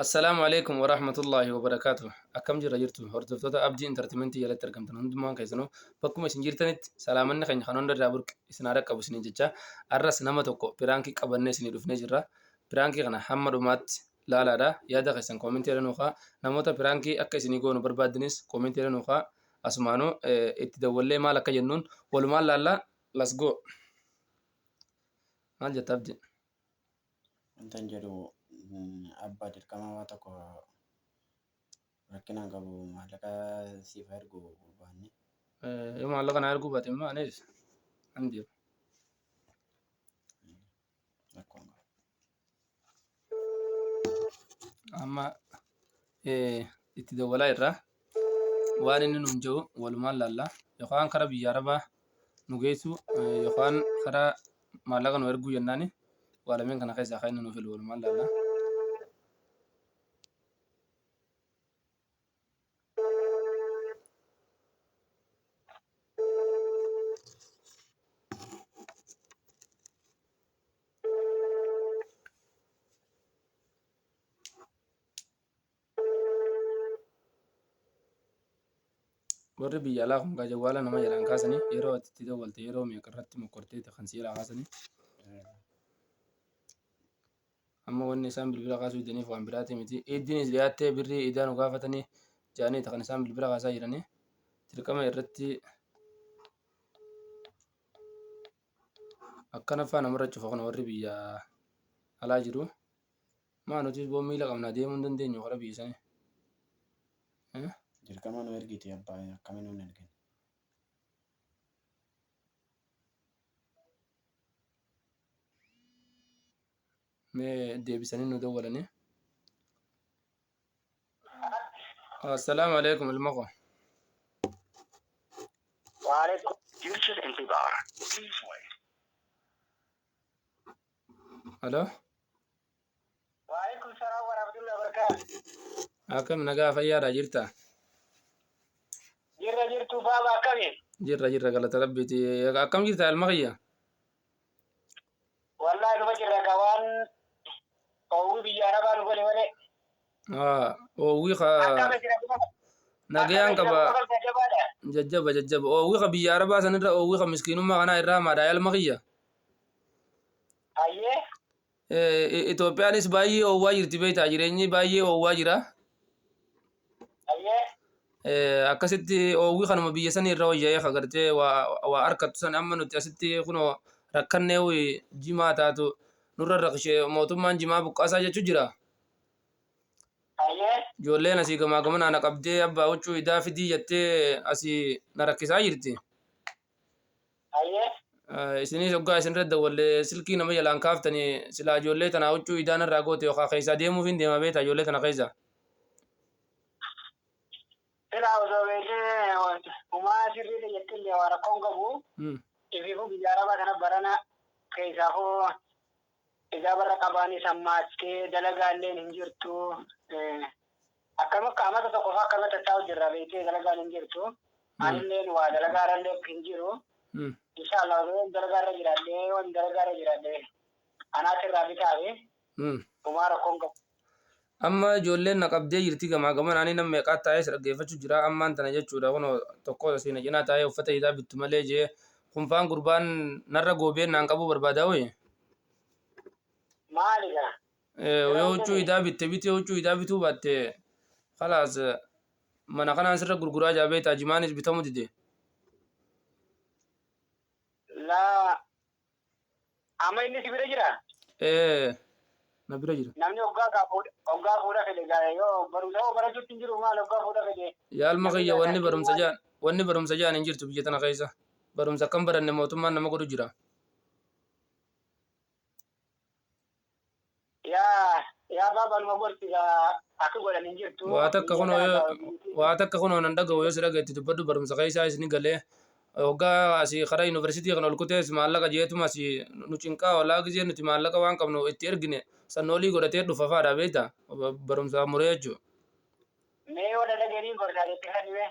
السلام عليكم ورحمة الله وبركاته. أكم جرى جرتو هردفتو أبدي انترتمنتي يلا تركمتن هندمان كيسنو بكم سنجرتنت سلامنا خن خنون در دابرك إسنارك أبو سنين جتة الرأس نمتوكو برانكي قبلنا سني دفن جرا برانكي خنا حمد ومات لا دا يا دا خسن كومنتي لنوخا نموتا برانكي أكي سني جونو بربادنس كومنتي لنوخا أسمانو اتدولي مالك جنون والمال لا let's go مال جتابدي Wantan jedhu abbaa dirqama waa tokko rakkinaan qabu maallaqa siif ergu barbaanne يوم الله كان أرجو باتم ما نيس عندي rakkoon qaba. أما اتدولا إرّا وارن ننجو والمال لا يخان كرا بياربا نجيسو يخان كرا مالك نورجو يناني ولا من كان خيس أخينا نوفل والمال لا warri biyya alaa kun jawwaala nama jalaan kaasanii yeroo itti dawwalte yeroo meeqarratti mokkortee kansiilaa kaasanii amma wanni isaan bilbila kaasuu idaniif waan biraati miti iddiinis dhiyaattee birrii idaan gaafatanii jaanii kan isaan bilbila kaasaa jiranii dirqama irratti akkana faana namarra cufa kana warri biyya alaa jiru maa nuti boo miila qabnaa deemuu hin dandeenyu kara biyya sanii Dirqama nu ergiti abbaa akkamiin nu ergin. mee deebisanii nu dawwalanii assalaamu alaikum ilmaqo وعليكم يرسل انتظار Please wait. halo وعليكم السلام ورحمة الله وبركاته akkam nagaa fayyaadhaa jirta جرت بابا كمين jirra galata rabbiiti akkam jirta ilmaqiyya والله ما جرى كوان أو بيجارة بانو بني بني oowwiqa nagayaan qaba jajjaba oowwiqa biyya arabaa sanirra oowwiqa miskiinummaa kanaa irraa maadhaa ilmaqiyya أيه Itoophiyaanis baay'ee oowwaa jirti beektaa jireenyi baay'ee oowwaa jira أيه akkasitti oowwii kanuma biyya sanii irra wayyaa'ee agartee waa harkattu san amma nuti asitti kunoo rakkannee jimaa taatu nurra raqshee mootummaan jimaa buqqaasaa jechuu jira أيه ijoolleen asii gamaa gamanaa na qabdee abbaa huccuu idaa fidii jettee asii na rakkisaa jirti أيه isinis hoggaa isinirra dawwallee silkii nama jalaan kaaftanii silaa ijoollee tanaa huccuu idaan irraa goote yookaan keessaa deemuuf hin deema beektaa ijoollee tana keessa إلا وزوجي وما سري لي يتكلم ورقم قبو إذا بيجارة بنا برنا كيسا هو إذا برا كباني سمات كي دلقا اللي ننجرتو أكما كاما تتوقفا كما تتاو جرى بيتي دلقا ننجرتو أنا اللي نوا دلقا رلي كنجرو إن شاء الله دلقا رجل اللي وان دلقا رجل اللي أنا سرى بتاوي وما رقم قبو amma ijoolleen na qabdee jirti gamaa gaman ani nama meeqaa taa'ee dhaggeeffachuu jira ammaan tana jechuudha kun tokko siina cinaa taa'ee uffata isaa bittu malee jee kunfaan gurbaan narra goobeen naan qabuu barbaadaa hoye مالك yoo huccuu idaa bitte bitee huccuu idaa bituu baatte khalaas mana kanaan sirra gurguraa jaabee taajimaanis bitamuu dide لا أما إني سبيل جرا na bira jira namni hoggaa fuudha fedhe gaa'e yoo barachuutti hin jiru maal hoggaa fuudha fedhe yaalma kiyya wanni barumsa jaan hin jirtu biyya tana keessa barumsa akkam baranne mootummaan nama godhu jira yaa baabanuma gorsiga akka godhan hin jirtu waa takka kunoo nan dhaga'u yoo si dhagayetti dubbadhu barumsa keessaa isni galee hoggaa asii karaa yuunivarsiitii kan ol kutees maallaqa jeetuma asii nu cinqaa walaa gizee nuti maallaqa waan qabnu itti ergine sannoolii godhatee dhufa faadha beektaa barumsa muree jechuu mee wada dhageenii gorsaatetti kadhime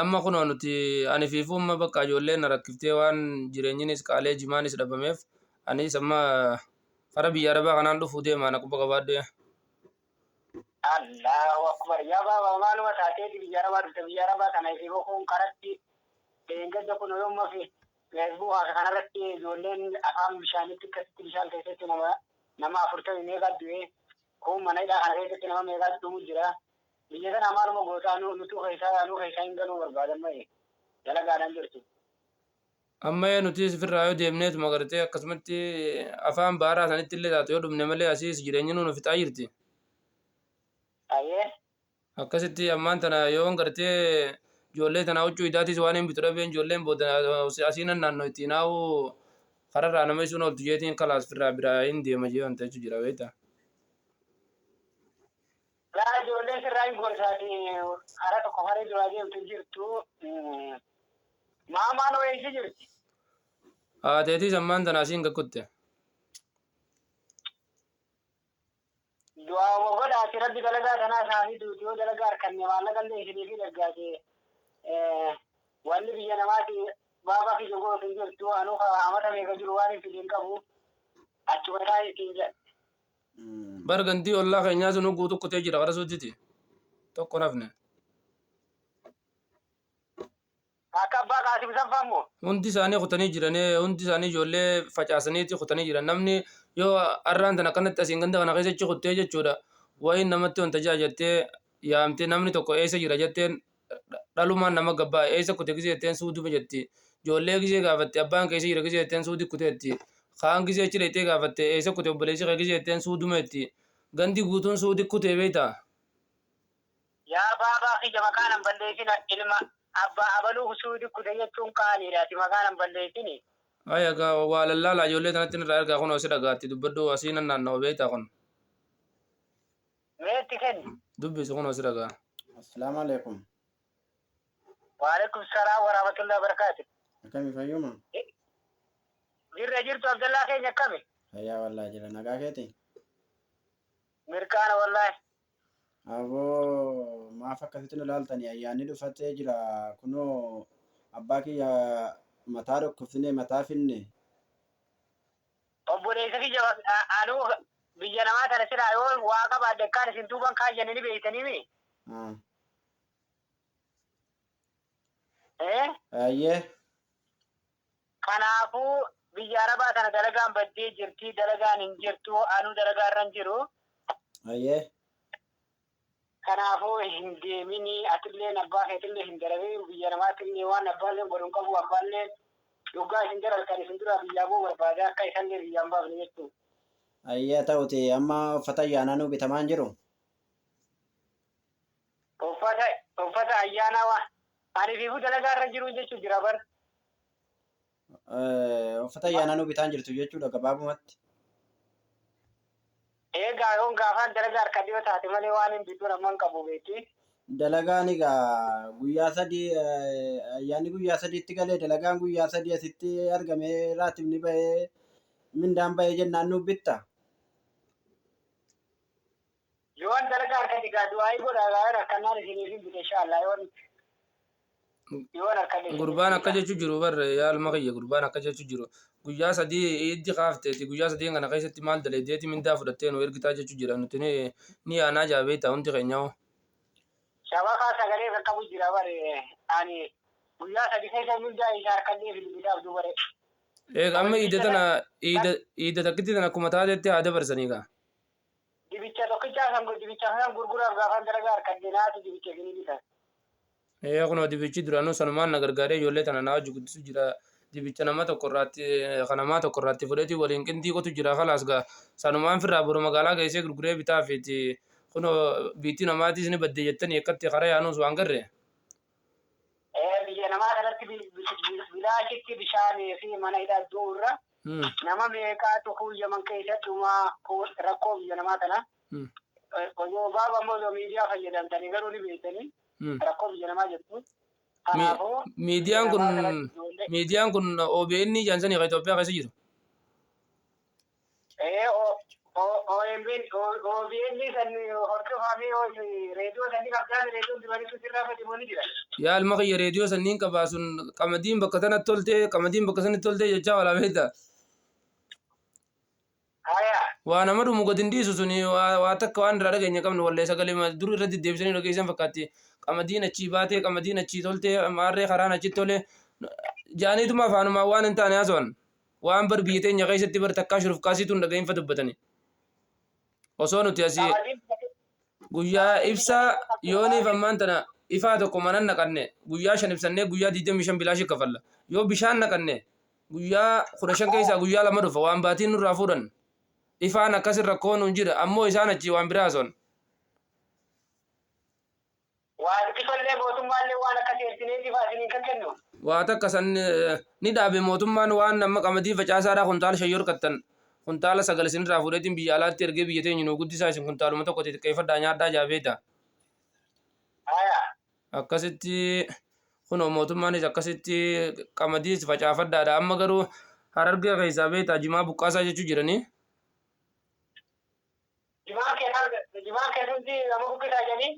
amma kunoo nuti ani fiifumma bakka ijoolleen na rakkiftee waan jireenyinis qaalee jimaanis dhabameef anis amma kara biyya arabaa kanaan dhufuu deemaa na quba qabaadde Allahu akbar. Ya baba maaluma taatee biyya arabaa kana fi bokuun karatti gadda kun yommuu fi Facebook kanarratti ijoolleen afaan bishaanitti akkasitti bishaan keessatti nama 40 meeqa du'e kun mana hidhaa kana keessatti nama meeqa dhumu jira. Biyya kana maaluma gootaa nutu keessaa hin galuu barbaadan malee dalagaadhaan jirtu. Amma nuti sifirraa yoo deemneetuma gartee akkasumatti afaan baaraa sanitti illee taate yoo dhumne malee asiis jireenya nuuf fixaa jirti. Ayyee. Akkasitti ammaan tana yoo gartee ijoollee tana huccuu hidhaatis waan hin bitu dhabeen ijoolleen booda asiinan naannoo ittiin haa'u kararraa nama isuun ooltu jeetiin kalaas firraa biraa hin deema jee wanta jechuun jira beektaa. Laa ijoolleen sirraa hin gorsaati hara tokko haree duraa deemtu jirtu maamaan wayiisi jirti. Haateetis ammaan tana asiin gakkutte. Du'aa godhaati rabbi dalagaa tanaa isaanii duuti yoo dalagaa harkanne maallaqa illee isinii fi dhaggaate wanni biyya namaati baabaa fi jogoo hin jirtu anuu amata meeqa jiru waan hin fidin qabu achumataa ittiin jedha. Bargantii ollaa keenyaa sun guutuu kutee jira gara suuttiti tokko nafne. Akka abbaa Qaasim Sanfaammoo. Hundi isaanii kutanii jiranii hundi isaanii ijoollee facaasaniiti kutanii jiran namni yoo arraan tana kanatti asiin ganda kana keessa kuttee jechuudha wayin namatti wanta jettee yaamtee namni tokko eessa jira jetteen dhalumaan nama gabbaa eessa kute gisee jetteen suuduma jetti ijoollee gisee gaafatte abbaan keessa jira gisee jetteen suudi kuteetti kaan gisee achi dheettee gaafatte eessa kute obboleessi kee gisee jetteen suuduma jetti gandi guutuun suudi kutee beektaa. Yaa baabaa fi maqaan hin balleessina ilma abbaa abaluu suudi kute jechuun qaaniidhaati maqaan hin balleessini. Aya ga walallala ijoollee tanatti irraa ergaa kun osi dhagaatti dubbadhu asii nan naanna'u beektaa kun. Meetti kenni. Dubbisu kun osi dhagaa. Assalaamu alaikum. Waalaikum salaam wa rahmatullahi wa barakatuh. Akkami fayyuma? Jirtu Abdallaa keenya akkami? Fayyaa wallaahi jira nagaa keeti. Mirkaana wallaahi. Aboo maaf akkasitti nu ilaaltanii ayyaanni dhufatee jira kunoo abbaa kiyya mataa dhukkubsine mataa finne. Obboleessa kiyya anuu biyya namaa tana siraa yoo waa qabaadde akkaan isin tuuban kaayyan ni beektanii mi? Ayyee. Kanaafuu biyya arabaa tana dalagaan baddee jirti dalagaan hin jirtu anuu dalagaa irra hin jiru. Ayyee. Kanaafuu hin deemini atillee abbaa keetillee hin darabee biyya namaatillee waan abbaallee godhuun qabu abbaallee dhugaa isin jala kan isin dura biyyaa boo barbaada akka isanillee biyyaan baafne jechuudha. Ayyee ta'uti amma uffata ayyaanaa nu bitamaan jiru. Uffata ayyaanaa waan ani fiifuu dalagaa irra jiru jechuun jira bar. Uffata ayyaanaa nu bitaan jirtu jechuudha gabaabumatti. Egaa yoon gaafaan dalagaa harka dhiyoo taate malee waan hin bituun amman qabu beekti. Dalagaan egaa guyyaa sadii ayyaanni guyyaa sadiitti galee dalagaan guyyaa sadii asitti argamee raatifni bahee mindaan bahee jennaan nu bitta. Yoon dalagaa harka dhigaa du'aa godhaa akkanaan isiniif hin bite inshaallah yoon harka dhigaa. Gurbaan akka jechuu jiru barre yaalma kiyya gurbaan akka jechuu jiru. Guyyaa sadii iddi kaafteeti guyyaa sadii kana keessatti maal daleedeeti mindaa fudhattee nu ergitaa jechuu jira nuti ni aanaa jaabeeta hundi keenyaa. Shabakaa sagalee qaqqabu jira bare ani guyyaa sadii keessa mindaa isaa harkannee bilbilaaf dubare. Amma iida takkitti tan akkuma taatetti haa dabarsanii kaa. Dibicha tokkichaa san gurguraaf gaafan dalagaa harkannee naatu dibicha finii bitan. Kunoo dibichi duraanuu sanumaan na gargaaree ijoollee tana naa hojii guddisu jira. Dibicha nama tokko irraatti kanamaa tokko irraatti fudhati waliin qinxii qotu jira kalaas gaa sanumaan firraa boru magaalaa geessee gurguree bitaa feeti kunoo biitti namaatis ni baddee jettanii akkatti karaa yaanuus waan garree. Biyya namaa kanatti bilaashitti bishaanii fi mana hidhadhuu irra nama meeqaatu kuyyaman keessatti rakkoo biyya namaa kana. Yoo baaba ammoo miidiyaa fayyadamtanii garuu ni beektanii rakkoo biyya namaa jettu. Miidiyaan kun OBN jaansanii Itoophiyaa keessa jiru. OBN san hordofamee reediyoo sanii qabdaan reediyoon duraanii sirraa fayyadamuun jira. Yaa ilma kiyya reediyoo sanniin qabaa sun qamadiin bakka sanatti toltee qamadiin bakka sanatti toltee jechaa walaa beektaa. Haya. وانا مدو مقدن دي سوني واتك وان رادق إني كم ولا سقلي ما دور ردي ديبسني لو كيسان فكاتي قمدينة شي باتي قمدينة شي تولتي ماري خرانا شي تولي جاني تما فانو ما وان انت أنا أزون وان بر بيتين يا غيث تبر تكاشر في كاسي تون دقين فتبتني وصونو تياسي guyyaa ibsaa yooniif ammaan tana ifaa tokko manan naqanne guyyaa shan ibsannee guyyaa 25 bilaashii kafalla yoo bishaan naqanne guyyaa 15 keessaa guyyaa lama dhufa waan baatiin nurraa fuudhan ifaan akkasin rakkoon hin jira ammoo isaan achi waan biraa son waan kifalee mootummaallee waan akkasii ergineef ifaasiniin kan kennu waa takka san ni dhaabe mootummaan waan nama qamadii facaasaadhaa kuntaala shayyoor kattan kuntaala sagal isinirraa fuudheetiin biyya alaatti ergee biyya teenya nuu guddisaa isin kuntaaluma tokko xixiqqeeffadhaa nyaadhaa jaabeeta akkasitti kunoo mootummaanis akkasitti qamadiis facaafadhaadha amma garuu harargee keessaa beektaa jimaa buqqaasaa jechuu jiranii jimaan keessatti nama buqqisaa jedhanii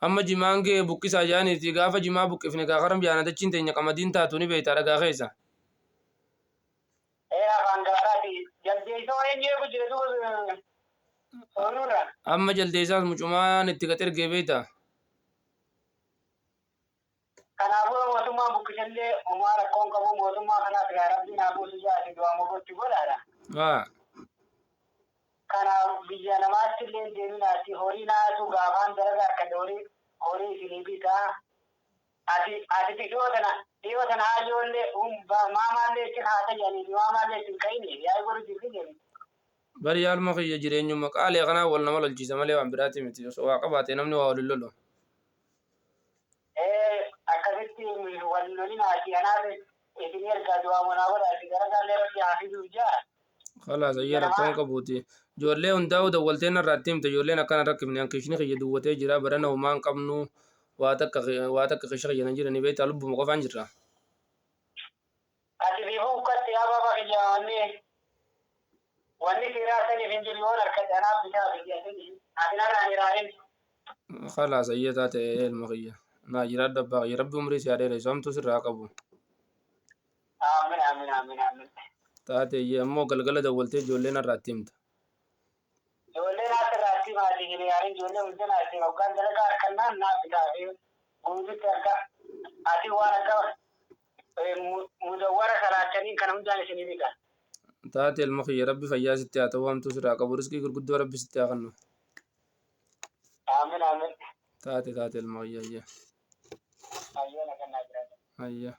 amma jimaan kee buqqisaa jaaniiti gaafa jimaa buqqifne gaakaram jaanatachiin teenya qamadiin taatu ni beektaa dhagaa keessa afaan gaaraati jaldeessoo eenyuu jiru oolurra amma jaldeessaas mucumaan itti gaxergee beektaa kanaafuu mootummaan buqqisallee homaa rakkoon qabu mootummaa kanaaf yaa rabbi naa buusu jaati du'amu gochi godhaadha kanaaf biyya namaatti illee deeminaatti horii naatu gaafaan dalagaa akka horii isinii bitaa ati dhiyoo tana hajoollee maamaallee ittiin haa tajaajilanii maamaallee ittiin ka'ini yaa'ii godhu jirti jedhu. Bari yaaluma kiyya jireenyuma qaalee kanaa wal nama lolchiisa malee waan biraati miti osoo waa qabaate namni waa waliin lolu. Akkasitti wal lolinaati anaaf isin ergaa du'aa manaa godhaati gara gaallee rabbi haafisuuf jaa. Khalaas ayyaa rakkoon qabuuti. Ijoollee hundaa'u dawwalteen irraatti himte ijoolleen akkana rakkifne hanqishni kiyya duwwatee jira barana homaan qabnu waa takka qisha kiyyanan jiranii beektaa lubbuma qofaan jirra. Ati fiifuu ukkatti yaa baaba kiyya wanni siiraa saniif hin jiru yoon harkatti anaaf bitaa biyyatanii ati narraan iraanin. Khalaas ayyaa taate ilma kiyya. Naa jiraadha abbaa kiyya rabbi umrii si adeera isoomtu sirraa qabu. Aamin. Taate ammoo galgala dawwaltee ijoolleen irraatti himta. Ijoolleen asirraatti maatii hiriyaanin ijoollee hundinaatti hoggaan dalagaa harkannaan naaf bitaa fi guututti akka ati waan akka mudawwara salaatanii kana hundaan isinii bitan. Taate ilma kiyya rabbi fayyaa sitti haa ta'u hamtuu sirraa qabu riskii gurguddoo rabbi sitti haa kennu. Aamin. Taate ilma kiyya ayyaa. Ayyaa na kennaa jiraata. Ayyaa.